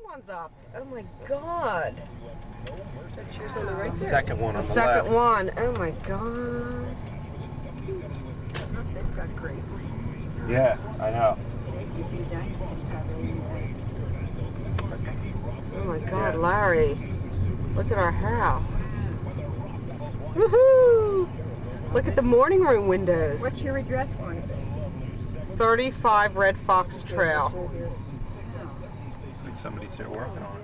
one's up. Oh my God. That's yours on the right there. Second one on the second left. one. Oh my God. They've got grapes. Yeah, I know. Oh my God, Larry. Look at our house. Woohoo! Look at the morning room windows. What's your address on it? 35 Red Fox Trail. Looks like somebody's here working on it.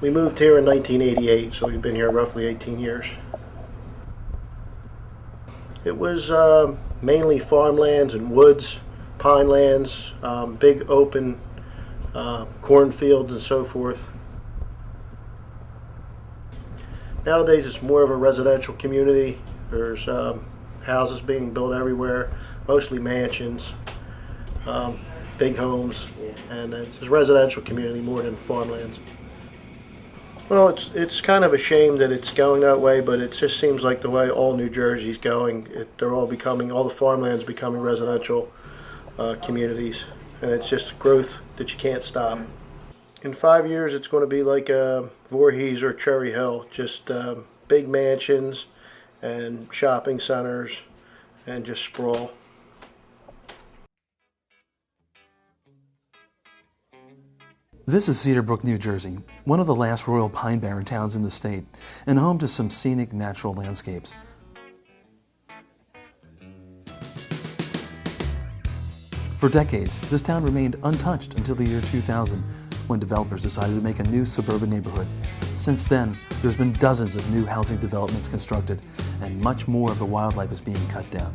We moved here in 1988, so we've been here roughly 18 years. It was mainly farmlands and woods, pine lands, big open cornfields and so forth. Nowadays it's more of a residential community. There's houses being built everywhere, mostly mansions, big homes, and it's a residential community more than farmlands. Well, it's kind of a shame that it's going that way, but it just seems like the way all New Jersey's going. They're all the farmland's becoming residential communities, and it's just growth that you can't stop. In 5 years, it's going to be like Voorhees or Cherry Hill, just big mansions and shopping centers and just sprawl. This is Cedarbrook, New Jersey, one of the last royal pine barren towns in the state, and home to some scenic natural landscapes. For decades, this town remained untouched until the year 2000, when developers decided to make a new suburban neighborhood. Since then, there's been dozens of new housing developments constructed, and much more of the wildlife is being cut down.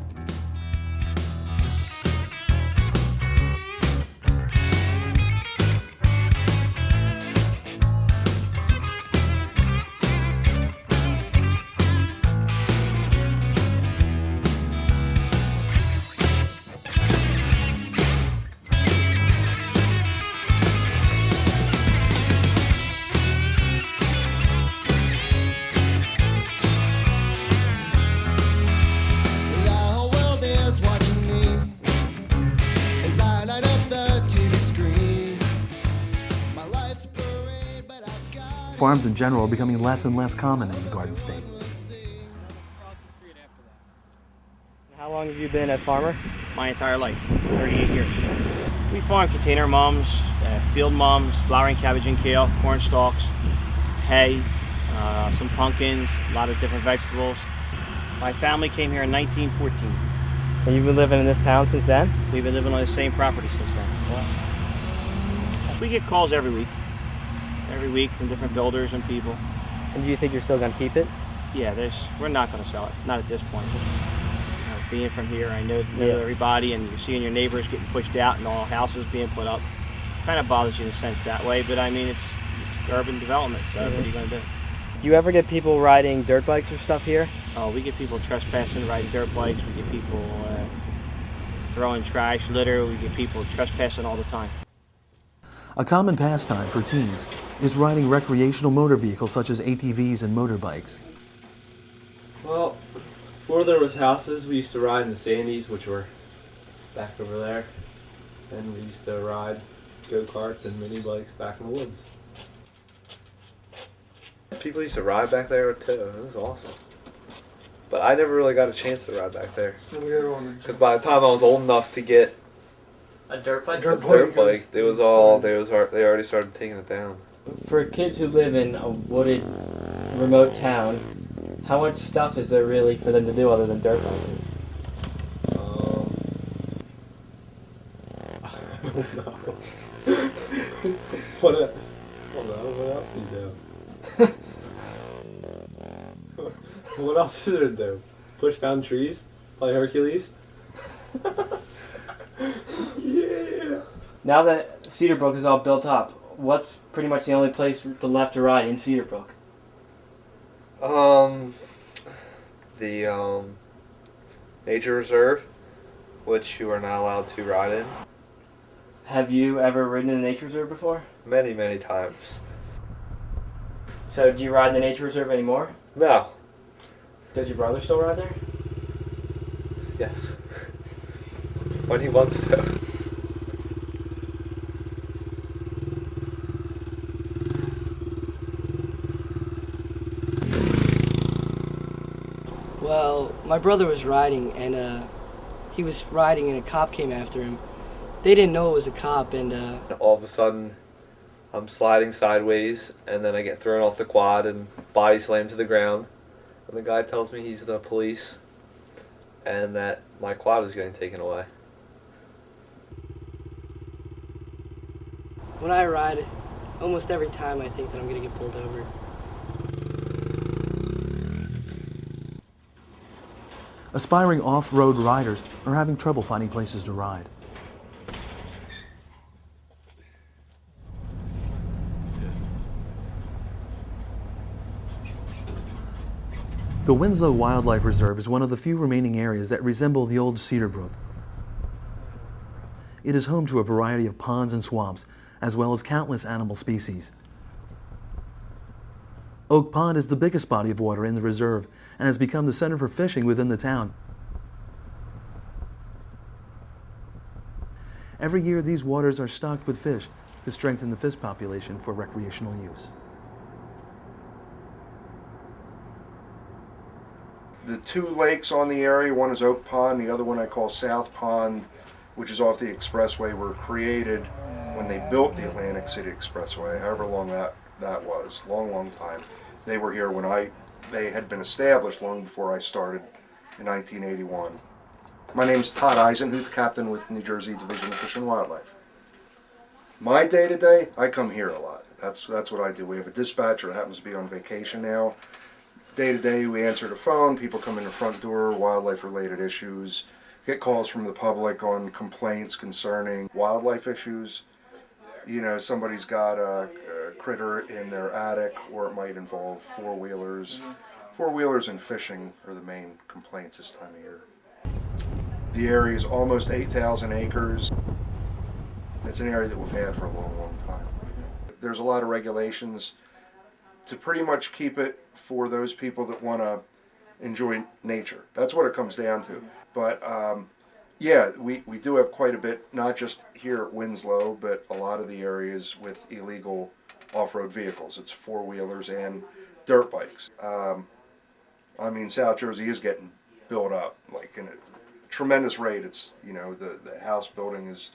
Farms in general are becoming less and less common in the Garden State. How long have you been a farmer? My entire life, 38 years. We farm container mums, field mums, flowering cabbage and kale, corn stalks, hay, some pumpkins, a lot of different vegetables. My family came here in 1914. And you've been living in this town since then? We've been living on the same property since then. Wow. We get calls every week from different builders and people. And do you think you're still going to keep it? Yeah, we're not going to sell it, not at this point. Being from here, I know everybody, and you're seeing your neighbors getting pushed out and all houses being put up. Kind of bothers you in a sense that way, but I mean, it's urban development, so what are you going to do? Do you ever get people riding dirt bikes or stuff here? Oh, we get people trespassing, riding dirt bikes. We get people throwing trash, litter. We get people trespassing all the time. A common pastime for teens is riding recreational motor vehicles such as ATVs and motorbikes. Well, before there was houses, we used to ride in the Sandies, which were back over there. And we used to ride go-karts and mini bikes back in the woods. People used to ride back there too. It was awesome. But I never really got a chance to ride back there. Because by the time I was old enough to get a dirt bike? They already started taking it down. For kids who live in a wooded, remote town, how much stuff is there really for them to do other than dirt biking? What else do you do? What else is there to do? Push down trees? Play Hercules? Yeah. Now that Cedarbrook is all built up, what's pretty much the only place left to ride in Cedarbrook? The nature reserve, which you are not allowed to ride in. Have you ever ridden in the nature reserve before? Many, many times. So do you ride in the nature reserve anymore? No. Does your brother still ride there? Yes. When he wants to. Well, my brother was riding, and he was riding, and a cop came after him. They didn't know it was a cop, and All of a sudden, I'm sliding sideways, and then I get thrown off the quad and body slammed to the ground. And the guy tells me he's the police, and that my quad is getting taken away. when I ride, almost every time I think that I'm going to get pulled over. Aspiring off-road riders are having trouble finding places to ride. The Winslow Wildlife Reserve is one of the few remaining areas that resemble the old Cedarbrook. It is home to a variety of ponds and swamps, as well as countless animal species. Oak Pond is the biggest body of water in the reserve and has become the center for fishing within the town. Every year, these waters are stocked with fish to strengthen the fish population for recreational use. The two lakes on the area, one is Oak Pond, the other one I call South Pond, which is off the expressway, were created when they built the Atlantic City Expressway, however long that was, long time. They were here when they had been established long before I started in 1981. My name's Todd Eisenhuth, captain with New Jersey Division of Fish and Wildlife. My day-to-day, I come here a lot. That's what I do. We have a dispatcher that happens to be on vacation now. Day-to-day, we answer the phone, people come in the front door, wildlife-related issues, get calls from the public on complaints concerning wildlife issues. You know, somebody's got a critter in their attic, or it might involve four-wheelers. Four-wheelers and fishing are the main complaints this time of year. The area is almost 8,000 acres. It's an area that we've had for a long time. There's a lot of regulations to pretty much keep it for those people that want to enjoy nature. That's what it comes down to. But yeah, we do have quite a bit, not just here at Winslow, but a lot of the areas with illegal off-road vehicles. It's four-wheelers and dirt bikes. I mean, South Jersey is getting built up, like in a tremendous rate. It's, you know, the house building is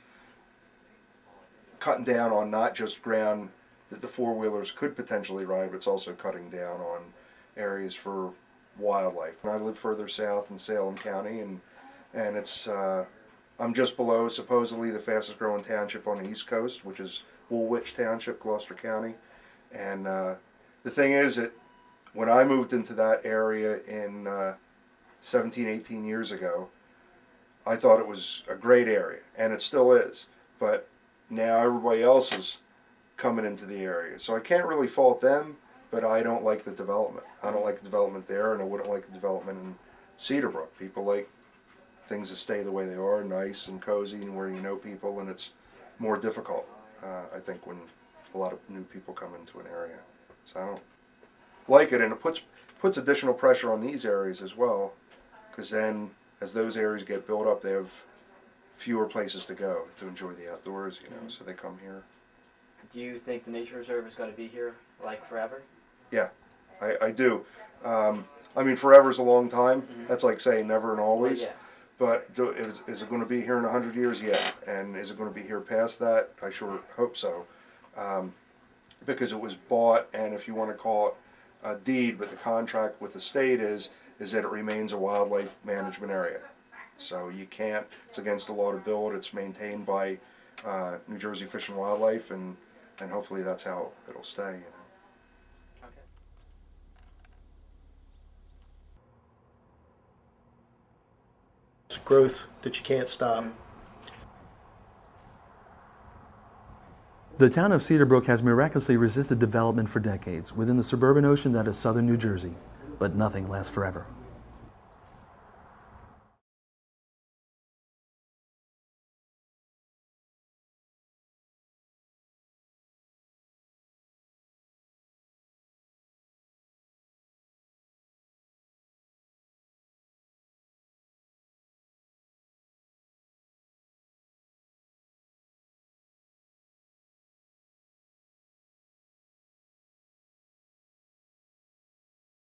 cutting down on not just ground that the four-wheelers could potentially ride, but it's also cutting down on areas for wildlife. I live further south in Salem County, and it's I'm just below supposedly the fastest growing township on the East Coast, which is Woolwich Township, Gloucester County. And the thing is that when I moved into that area in 17, 18 years ago, I thought it was a great area, and it still is. But now everybody else is coming into the area. So I can't really fault them, but I don't like the development. I don't like the development there, and I wouldn't like the development in Cedarbrook. People like things that stay the way they are, nice and cozy, and where you know people, and it's more difficult, I think, when a lot of new people come into an area. So I don't like it, and it puts additional pressure on these areas as well, because then as those areas get built up, they have fewer places to go to enjoy the outdoors, you know, so they come here. Do you think the nature reserve is going to be here like forever? Yeah, I do. I mean, forever's a long time. Mm-hmm. That's like saying never and always. Yeah. But is it going to be here in 100 years? Yeah. And is it going to be here past that? I sure hope so. Because it was bought, and if you want to call it a deed, but the contract with the state is that it remains a wildlife management area. So you can't, it's against the law to build. It's maintained by New Jersey Fish and Wildlife, and hopefully that's how it'll stay, you know. Okay. It's growth that you can't stop. The town of Cedarbrook has miraculously resisted development for decades within the suburban ocean that is southern New Jersey, but nothing lasts forever.